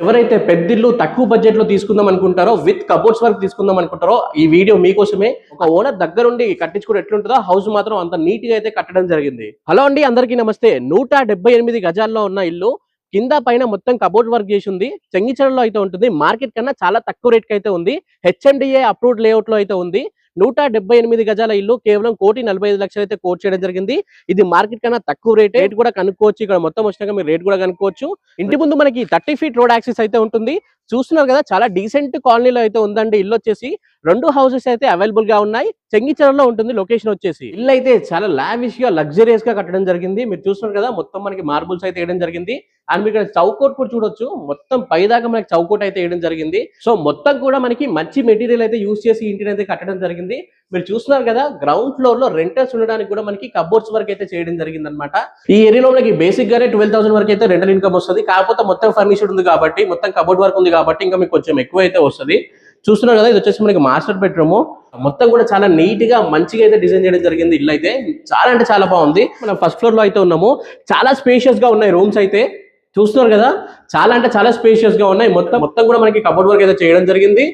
ఎవరైతే పెద్దిల్లు తక్కువ బడ్జెట్ లో తీసుకుందాం అనుకుంటారో విత్ కబోర్డ్స్ వర్క్ తీసుకుందాం అనుకుంటారో ఈ వీడియో మీకోసమే. ఒక ఓనర్ దగ్గరుండి కట్టించుకుని ఎట్లుంటుందో హౌస్ మాత్రం అంత నీట్ గా అయితే కట్టడం జరిగింది. హలో అండి, అందరికీ నమస్తే. 178 గజాల్లో ఉన్న ఇల్లు కింద పైన మొత్తం కబోర్డ్ వర్క్ చేసి ఉంది. చెంగిచెరలో అయితే ఉంటుంది. మార్కెట్ కన్నా చాలా తక్కువ రేట్ కి అయితే ఉంది. హెచ్ఎండిఏ అప్రూవ్డ్ లేఅవుట్ లో అయితే ఉంది. 178 గజాల ఇల్లు కేవలం 1,45,00,000 అయితే కోట్ చేయడం జరిగింది. ఇది మార్కెట్ కన్నా తక్కువ రేట్ కూడా కనుక్కోవచ్చు. ఇక్కడ మొత్తం వచ్చినాక మీరు రేట్ కూడా కనుక్కోవచ్చు. ఇంటి ముందు మనకి 30 ఫీట్ రోడ్ యాక్సెస్ అయితే ఉంటుంది. చూస్తున్నారు కదా, చాలా డీసెంట్ కాలనీలో అయితే ఉందండి. ఇల్లు వచ్చేసి 2 హౌసెస్ అయితే అవైలబుల్ గా ఉన్నాయి. చెంగిచెరలో ఉంటుంది లొకేషన్ వచ్చేసి. ఇల్లు అయితే చాలా లావిష్ గా లగ్జరియస్ గా కట్టడం జరిగింది. మీరు చూస్తున్నారు కదా, మొత్తం మనకి మార్బుల్స్ అయితే వేయడం జరిగింది. అండ్ మీరు చౌకోట్ కూడా చూడొచ్చు. మొత్తం పైదాకా మనకి చౌకోట్ అయితే వేయడం జరిగింది. సో మొత్తం కూడా మనకి మంచి మెటీరియల్ అయితే యూజ్ చేసి ఇంటిని అయితే కట్టడం జరిగింది. మీరు చూస్తున్నారు కదా, గ్రౌండ్ ఫ్లోర్ లో రెంటర్స్ ఉండడానికి కూడా మనకి కబోర్డ్స్ వర్క్ అయితే చేయడం జరిగింది అనమాట. ఈ ఏరియాలో మనకి బేసిక్ గానే 12,000 వరకు అయితే రెంటల్ ఇన్కమ్ వస్తుంది. కాకపోతే మొత్తం ఫర్నిచర్ ఉంది కాబట్టి, మొత్తం కబోర్డ్ వర్క్ ఉంది కాబట్టి ఇంకా మీకు కొంచెం ఎక్కువ అయితే వస్తుంది. చూస్తున్నారు కదా, ఇది వచ్చేసి మనకి మాస్టర్ బెడ్రూమ్. మొత్తం కూడా చాలా నీట్ గా మంచిగా అయితే డిజైన్ చేయడం జరిగింది. ఇల్లు అయితే చాలా అంటే చాలా బాగుంది. మనం ఫస్ట్ ఫ్లోర్ లో అయితే ఉన్నాము. చాలా స్పేషియస్ గా ఉన్నాయి రూమ్స్ అయితే. చూస్తున్నారు కదా, చాలా అంటే చాలా స్పేషియస్ గా ఉన్నాయి. మొత్తం కూడా మనకి కబోర్డ్ వర్క్ అయితే చేయడం జరిగింది.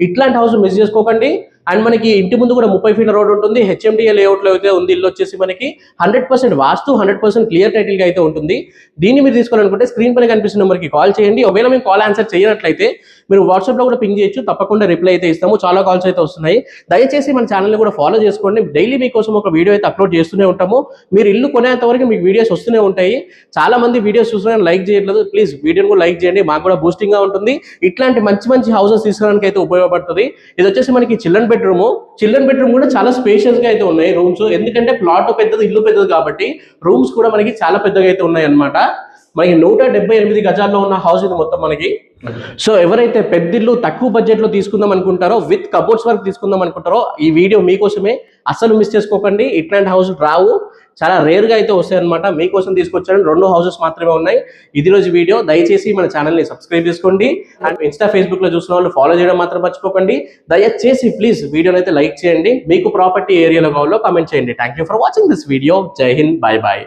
ఇట్లాంటి హౌస్ మిస్ చేసుకోకండి. అండ్ మనకి ఇంటి ముందు కూడా 30 ఫీట్ల రోడ్ ఉంటుంది. హెచ్ఎండిఏ లేఅవుట్ లో అయితే ఉంది. ఇల్లు వచ్చేసి మనకి 100% వాస్తు, 100% క్లియర్ టైటిల్ గా అయితే ఉంటుంది. దీన్ని మీరు తీసుకోవాలనుకుంటే స్క్రీన్ పైన కనిపిస్తున్న నెంబర్కి కాల్ చేయండి. ఒకవేళ మేము కాల్ ఆన్సర్ చేయనట్లయితే మీరు వాట్సాప్ లో కూడా పింగ్ చేయొచ్చు. తప్పకుండా రిప్లై అయితే ఇస్తాము. చాలా కాల్స్ అయితే వస్తున్నాయి. దయచేసి మన ఛానల్ ని కూడా ఫాలో చేసుకోండి. డైలీ మీకోసం ఒక వీడియో అయితే అప్లోడ్ చేస్తూనే ఉంటాము. మీరు ఇల్లు కొనేంత వరకు మీకు వీడియోస్ వస్తూనే ఉంటాయి. చాలా మంది వీడియోస్ చూస్తున్నా లైక్ చేయట్లేదు. ప్లీజ్ వీడియోని కూడా లైక్ చేయండి. మాకు కూడా బూస్టింగ్ గా ఉంటుంది. ఇట్లాంటి మంచి హౌసెస్ తీసుకోవడానికి అయితే ఉపయోగపడుతుంది. ఇది వచ్చేసి మనకి చిల్డ్రన్ బెడ్రూమ్ కూడా చాలా స్పేషియస్ గా అయితే ఉన్నాయి రూమ్స్. ఎందుకంటే ప్లాట్ పెద్దది, ఇల్లు పెద్దది కాబట్టి రూమ్స్ కూడా మనకి చాలా పెద్దగా అయితే ఉన్నాయి అన్నమాట. మనకి 178 గజాల్లో ఉన్న హౌస్ ఇది మొత్తం మనకి. సో ఎవరైతే పెద్దిల్లు తక్కువ బడ్జెట్ లో తీసుకుందాం అనుకుంటారో విత్ కబోర్డ్స్ వర్క్ తీసుకుందాం అనుకుంటారో ఈ వీడియో మీకోసమే. అసలు మిస్ చేసుకోకండి. ఇట్లాంటి హౌస్ రావు, చాలా రేర్ గా అయితే వస్తాయి అనమాట. మీకోసం తీసుకొచ్చాను. 2 హౌసెస్ మాత్రమే ఉన్నాయి. ఇది రోజు వీడియో. దయచేసి మన ఛానల్ ని సబ్స్క్రైబ్ చేసుకోండి. అండ్ ఇన్స్టా, ఫేస్బుక్ లో చూసిన వాళ్ళు ఫాలో చేయడం మాత్రం మర్చిపోకండి. దయచేసి ప్లీజ్ వీడియోని అయితే లైక్ చేయండి. మీకు ప్రాపర్టీ ఏరియాలో కావాలో కామెంట్ చేయండి. Thank you for watching this video. జై హింద్, బై బాయ్.